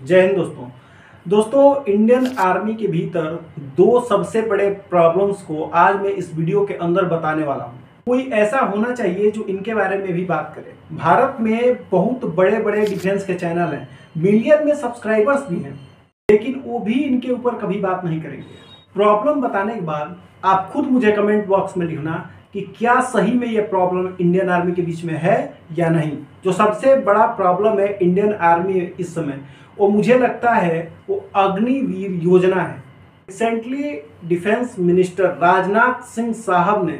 जय हिंद दोस्तों Indian army के भीतर दो सबसे बड़े प्रॉब्लम्स को आज मैं इस वीडियो के अंदर बताने वाला हूं। कोई ऐसा होना चाहिए जो इनके बारे में भी बात करे। भारत में बहुत बड़े बड़े डिफेंस के चैनल हैं, मिलियन में सब्सक्राइबर्स भी हैं, लेकिन वो भी इनके ऊपर कभी बात नहीं करेंगे। प्रॉब्लम बताने के बाद आप खुद मुझे कमेंट बॉक्स में लिखना कि क्या सही में ये प्रॉब्लम इंडियन आर्मी के बीच में है या नहीं। जो सबसे बड़ा प्रॉब्लम है इंडियन आर्मी इस समय, वो मुझे लगता है वो अग्निवीर योजना है। Recently defence minister Rajnath Singh साहब ने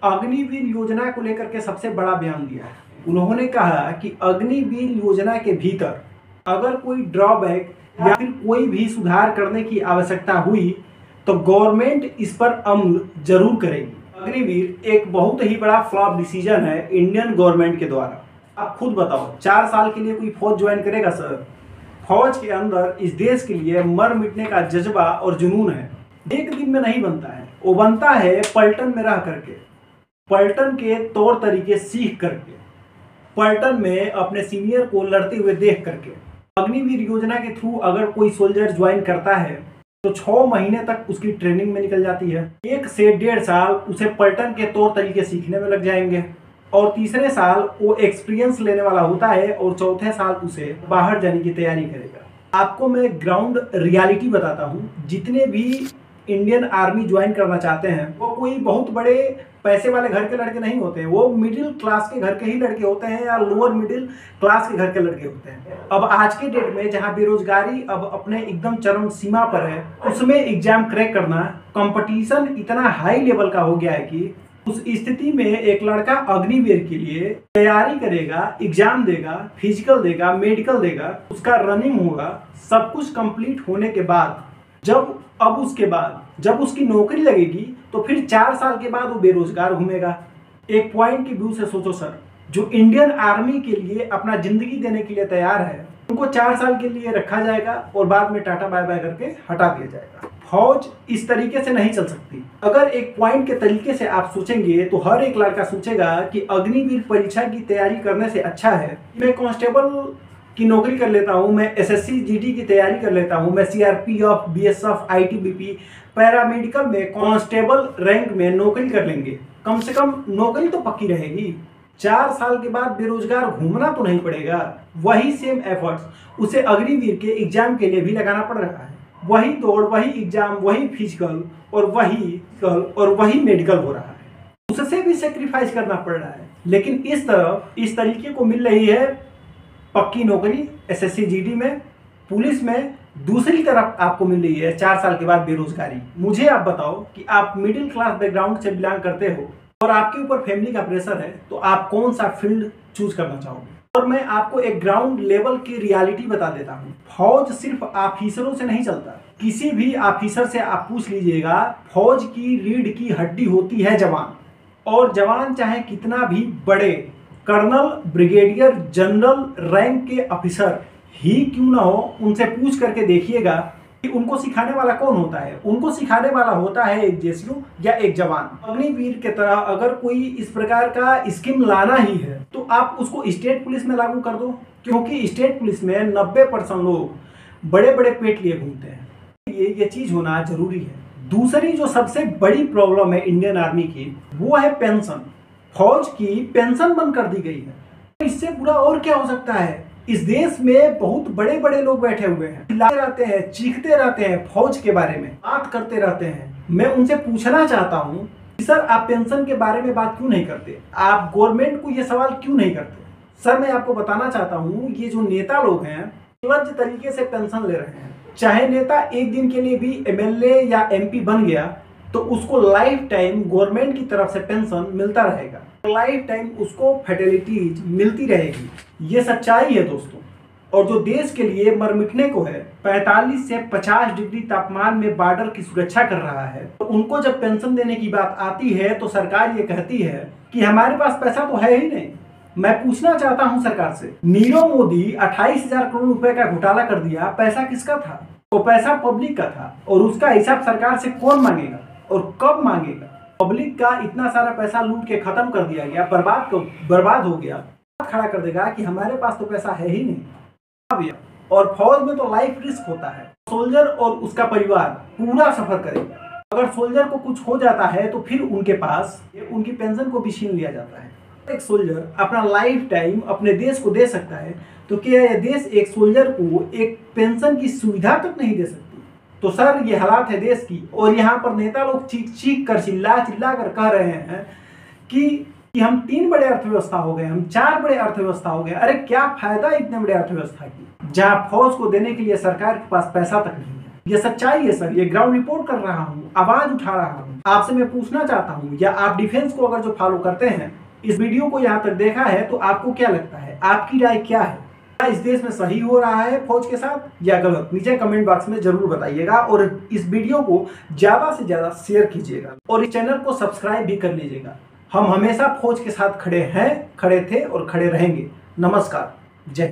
अग्निवीर योजना को लेकर के सबसे बड़ा बयान दिया है। उन्होंने कहा कि अग्निवीर योजना के भीतर अगर कोई ड्रॉबैक या फिर कोई भी सुधार करने की आवश्यकता हुई तो गवर्नमेंट इस पर अमल जरूर करेगी। अग्निवीर एक बहुत ही बड़ा फ्लॉप डिसीजन है इंडियन गवर्नमेंट के द्वारा। आप खुद बताओ, 4 साल के लिए कोई फौज ज्वाइन करेगा सर? फौज के अंदर इस देश के लिए मर मिटने का जज्बा और जुनून है। एक दिन में नहीं बनता है, वो बनता है पलटन में रह करके, पलटन के तौर तरीके सीख करके, पलटन में अपने सीनियर को लड़ते हुए देख करके। अग्निवीर योजना के थ्रू अगर कोई सोल्जर ज्वाइन करता है तो 6 महीने तक उसकी ट्रेनिंग में निकल जाती है। 1 से 1.5 साल उसे पलटन के तौर तरीके सीखने में लग जाएंगे और तीसरे साल वो एक्सपीरियंस लेने वाला होता है और चौथे साल उसे बाहर जाने की तैयारी करेगा। आपको मैं ग्राउंड रियलिटी बताता हूँ। जितने भी इंडियन आर्मी ज्वाइन करना चाहते हैं वो कोई बहुत बड़े पैसे वाले घर के लड़के नहीं होते हैं, वो मिडिल क्लास के घर के ही लड़के होते हैं या लोअर मिडिल क्लास के घर के लड़के होते हैं। अब आज के डेट में जहाँ बेरोजगारी अब अपने एकदम चरम सीमा पर है, उसमें एग्जाम क्रैक करना, कंपटीशन इतना हाई लेवल का हो गया है कि उस स्थिति में एक लड़का अग्निवीर के लिए तैयारी करेगा, एग्जाम देगा, फिजिकल देगा, मेडिकल देगा, उसका रनिंग होगा। सब कुछ कंप्लीट होने के बाद उसके बाद जब उसकी नौकरी लगेगी तो फिर 4 साल के बाद वो बेरोजगार घूमेगा। एक पॉइंट की व्यू से सोचो सर, जो इंडियन आर्मी के लिए अपना जिंदगी देने के लिए तैयार है उनको 4 साल के लिए रखा जाएगा और बाद में टाटा बाय बाय करके हटा दिया जाएगा। फौज इस तरीके से नहीं चल सकती। अगर एक पॉइंट के तरीके से आप सोचेंगे तो हर एक लड़का सोचेगा कि अग्निवीर परीक्षा की तैयारी करने से अच्छा है मैं कांस्टेबल की नौकरी कर लेता हूँ, मैं एसएससी जीडी की तैयारी कर लेता हूँ, मैं सीआरपीएफ, बीएसएफ, आईटीबीपी, पैरामेडिकल में कांस्टेबल रैंक में नौकरी कर लेंगे। कम से कम नौकरी तो पक्की रहेगी। 4 साल के बाद बेरोजगार घूमना तो नहीं पड़ेगा। वही सेम एफर्ट्स उसे अग्निवीर के एग्जाम के लिए भी लगाना पड़ रहा है। वही दौड़, वही एग्जाम, वही फिजिकल और वही मेडिकल हो रहा है। उससे भी सेक्रीफाइस करना पड़ रहा है। लेकिन इस तरीके को मिल रही है पक्की नौकरी एसएससी जीडी में, पुलिस में। दूसरी तरफ आपको मिल रही है 4 साल के बाद बेरोजगारी। मुझे आप बताओ कि आप मिडिल क्लास बैकग्राउंड से बिलोंग करते हो और आपके ऊपर फैमिली का प्रेशर है तो आप कौन सा फील्ड चूज करना चाहोगे? और मैं आपको एक ग्राउंड लेवल की रियलिटी बता देता हूँ। फौज सिर्फ ऑफिसरों से नहीं चलता। किसी भी ऑफिसर से आप पूछ लीजिएगा, फौज की रीढ़ की हड्डी होती है जवान। और जवान चाहे कितना भी बड़े कर्नल, ब्रिगेडियर, जनरल रैंक के ऑफिसर ही क्यों ना हो, उनसे पूछ करके देखिएगा कि उनको सिखाने वाला कौन होता है। उनको सिखाने वाला होता है एक जेसीओ या एक जवान। अग्निवीर के तरह अगर कोई इस प्रकार का स्कीम लाना ही है तो आप उसको स्टेट पुलिस में लागू कर दो, क्योंकि स्टेट पुलिस में 90% लोग बड़े बड़े पेट लिए घूमते हैं। ये चीज होना जरूरी है। दूसरी जो सबसे बड़ी प्रॉब्लम है इंडियन आर्मी की, वो है पेंशन। फौज की पेंशन बंद कर दी गई है। इससे बुरा और क्या हो सकता है? इस देश में बहुत बड़े बड़े लोग बैठे हुए हैं, चिल्लाते रहते हैं, चीखते रहते हैं, फौज के बारे में बात करते रहते हैं। मैं उनसे पूछना चाहता हूं कि सर आप पेंशन के बारे में बात क्यों नहीं करते? आप गवर्नमेंट को ये सवाल क्यों नहीं करते? सर मैं आपको बताना चाहता हूं, ये जो नेता लोग हैं गलत तरीके से पेंशन ले रहे हैं। चाहे नेता एक दिन के लिए भी एमएलए या एमपी बन गया तो उसको लाइफ टाइम गवर्नमेंट की तरफ से पेंशन मिलता रहेगा, लाइफ टाइम उसको फैसिलिटीज मिलती रहेगी। ये सच्चाई है दोस्तों। और जो देश के लिए मर मिटने को है, 45 से 50 डिग्री तापमान में बॉर्डर की सुरक्षा कर रहा है, तो उनको जब पेंशन देने की बात आती है तो सरकार ये कहती है कि हमारे पास पैसा तो है ही नहीं। मैं पूछना चाहता हूं सरकार से, नीरव मोदी 28,000 करोड़ रुपए का घोटाला कर दिया, पैसा किसका था? वो पैसा पब्लिक का था और उसका हिसाब सरकार से कौन मांगेगा और कब मांगेगा? पब्लिक का इतना सारा पैसा लूट के खत्म कर दिया गया, बर्बाद हो गया। खड़ा कर देगा कि हमारे पास तो पैसा है ही नहीं। और फौज में तो लाइफ रिस्क होता है। सोल्जर और उसका परिवार पूरा सफर करेगा। अगर सोल्जर को कुछ हो जाता है तो फिर उनके पास उनकी पेंशन को भी छीन लिया जाता है। एक सोल्जर अपना लाइफ टाइम अपने देश को दे सकता है, तो क्या यह देश एक सोल्जर को एक पेंशन की सुविधा तक नहीं दे सकती? तो सर, ये हालात है देश की, और यहाँ पर नेता लोग चीख चीख कर चिल्ला चिल्ला कर कह रहे हैं कि हम 3 बड़े अर्थव्यवस्था हो गए, हम 4 बड़े अर्थव्यवस्था हो गए। अरे क्या फायदा इतने बड़े अर्थव्यवस्था की, जहाँ फौज को देने के लिए सरकार के पास पैसा तक नहीं है। ये सच्चाई है सर, ये ग्राउंड रिपोर्ट कर रहा हूँ, आवाज उठा रहा हूँ। आपसे मैं पूछना चाहता हूँ, या आप डिफेंस को अगर जो फॉलो करते हैं, इस वीडियो को यहाँ तक देखा है, तो आपको क्या लगता है, आपकी राय क्या है? क्या इस देश में सही हो रहा है फौज के साथ या गलत? नीचे कमेंट बॉक्स में जरूर बताइएगा, और इस वीडियो को ज्यादा से ज्यादा शेयर कीजिएगा, और इस चैनल को सब्सक्राइब भी कर लीजिएगा। हम हमेशा फौज के साथ खड़े हैं, खड़े थे और खड़े रहेंगे। नमस्कार, जय।